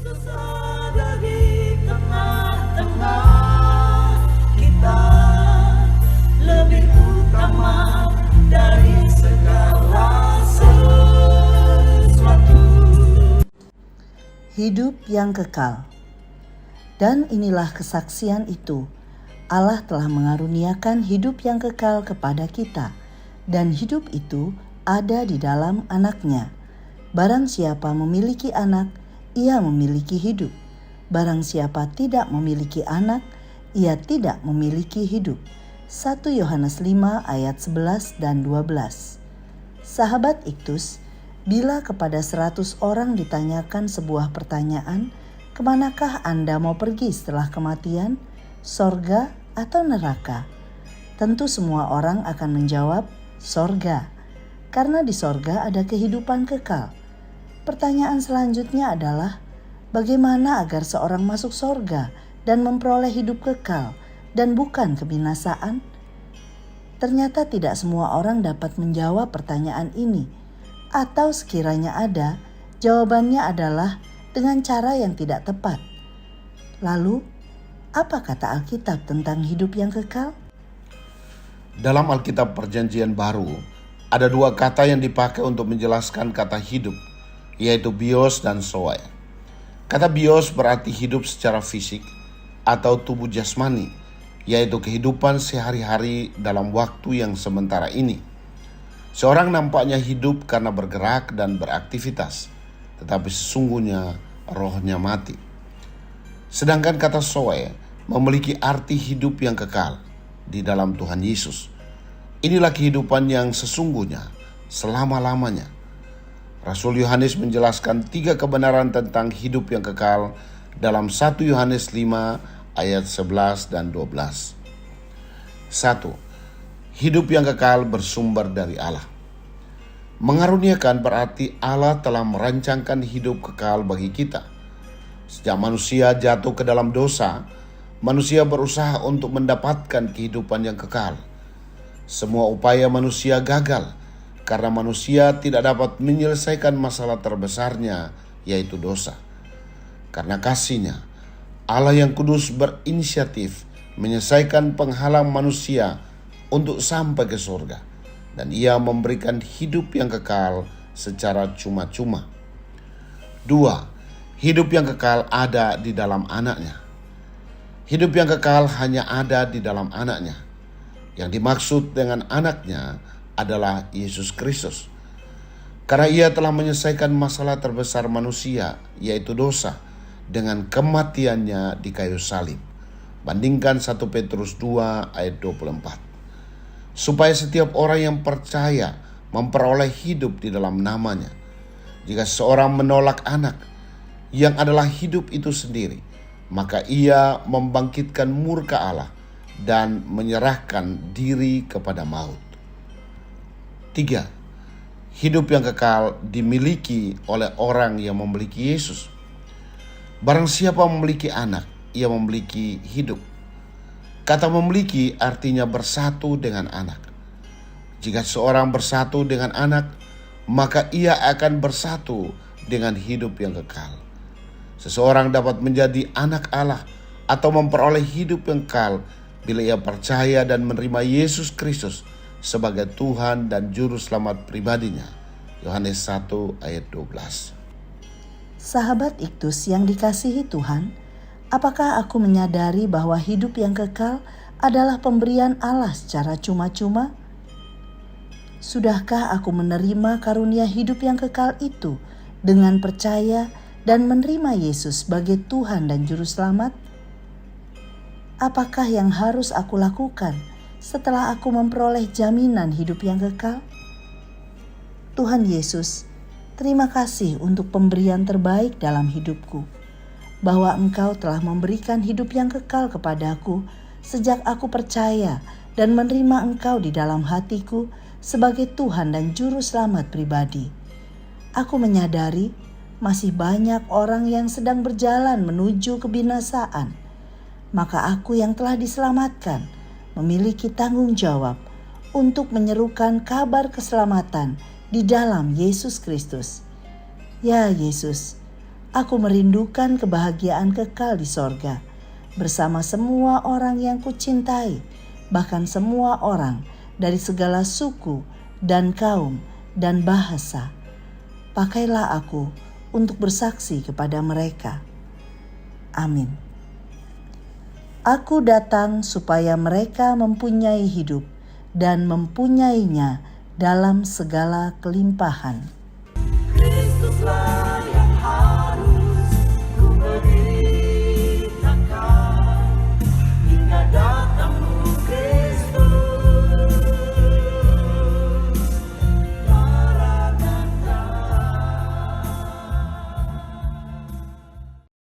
Ada di tengah-tengah kita, lebih utama dari segala sesuatu. Hidup yang kekal. Dan inilah kesaksian itu, Allah telah mengaruniakan hidup yang kekal kepada kita, dan hidup itu ada di dalam Anak-Nya. Barang siapa memiliki anak, ia memiliki hidup. Barang siapa tidak memiliki anak, ia tidak memiliki hidup. 1 Yohanes 5 ayat 11 dan 12. Sahabat Iktus, bila kepada 100 orang ditanyakan sebuah pertanyaan, kemanakah Anda mau pergi setelah kematian, sorga atau neraka? Tentu semua orang akan menjawab, sorga. Karena di sorga ada kehidupan kekal. Pertanyaan selanjutnya adalah, bagaimana agar seorang masuk sorga dan memperoleh hidup kekal dan bukan kebinasaan? Ternyata tidak semua orang dapat menjawab pertanyaan ini. Atau sekiranya ada, jawabannya adalah dengan cara yang tidak tepat. Lalu, apa kata Alkitab tentang hidup yang kekal? Dalam Alkitab Perjanjian Baru, ada dua kata yang dipakai untuk menjelaskan kata hidup, yaitu bios dan zoe. Kata bios berarti hidup secara fisik atau tubuh jasmani, yaitu kehidupan sehari-hari dalam waktu yang sementara ini. Seorang nampaknya hidup karena bergerak dan beraktivitas, tetapi sesungguhnya rohnya mati. Sedangkan kata zoe memiliki arti hidup yang kekal di dalam Tuhan Yesus. Inilah kehidupan yang sesungguhnya selama-lamanya. Rasul Yohanes menjelaskan 3 kebenaran tentang hidup yang kekal dalam 1 Yohanes 5 ayat 11 dan 12. 1. Hidup yang kekal bersumber dari Allah. Mengaruniakan berarti Allah telah merancangkan hidup kekal bagi kita. Sejak manusia jatuh ke dalam dosa, manusia berusaha untuk mendapatkan kehidupan yang kekal. Semua upaya manusia gagal karena manusia tidak dapat menyelesaikan masalah terbesarnya, yaitu dosa. Karena kasih-Nya, Allah yang kudus berinisiatif menyelesaikan penghalang manusia untuk sampai ke surga, dan Ia memberikan hidup yang kekal secara cuma-cuma. 2. Hidup yang kekal ada di dalam Anak-Nya. Hidup yang kekal hanya ada di dalam Anak-Nya. Yang dimaksud dengan Anak-Nya adalah Yesus Kristus. Karena Ia telah menyelesaikan masalah terbesar manusia, yaitu dosa, dengan kematiannya di kayu salib. Bandingkan 1 Petrus 2 ayat 24. Supaya setiap orang yang percaya memperoleh hidup di dalam namanya. Jika seorang menolak Anak, yang adalah hidup itu sendiri, maka ia membangkitkan murka Allah dan menyerahkan diri kepada maut. 3. Hidup yang kekal dimiliki oleh orang yang memiliki Yesus. Barang siapa memiliki Anak, ia memiliki hidup. Kata memiliki artinya bersatu dengan Anak. Jika seorang bersatu dengan Anak, maka ia akan bersatu dengan hidup yang kekal. Seseorang dapat menjadi anak Allah atau memperoleh hidup yang kekal bila ia percaya dan menerima Yesus Kristus sebagai Tuhan dan Juru Selamat pribadinya. Yohanes 1 ayat 12. Sahabat Iktus yang dikasihi Tuhan, apakah aku menyadari bahwa hidup yang kekal adalah pemberian Allah secara cuma-cuma? Sudahkah aku menerima karunia hidup yang kekal itu dengan percaya dan menerima Yesus sebagai Tuhan dan Juru Selamat? Apakah yang harus aku lakukan setelah aku memperoleh jaminan hidup yang kekal? Tuhan Yesus, terima kasih untuk pemberian terbaik dalam hidupku, bahwa Engkau telah memberikan hidup yang kekal kepadaku sejak aku percaya dan menerima Engkau di dalam hatiku sebagai Tuhan dan Juru Selamat pribadi. Aku menyadari masih banyak orang yang sedang berjalan menuju kebinasaan. Maka aku yang telah diselamatkan memiliki tanggung jawab untuk menyerukan kabar keselamatan di dalam Yesus Kristus. Ya Yesus, Aku merindukan kebahagiaan kekal di sorga, bersama semua orang yang kucintai, bahkan semua orang dari segala suku dan kaum dan bahasa. Pakailah aku untuk bersaksi kepada mereka. Amin. Aku datang supaya mereka mempunyai hidup dan mempunyainya dalam segala kelimpahan.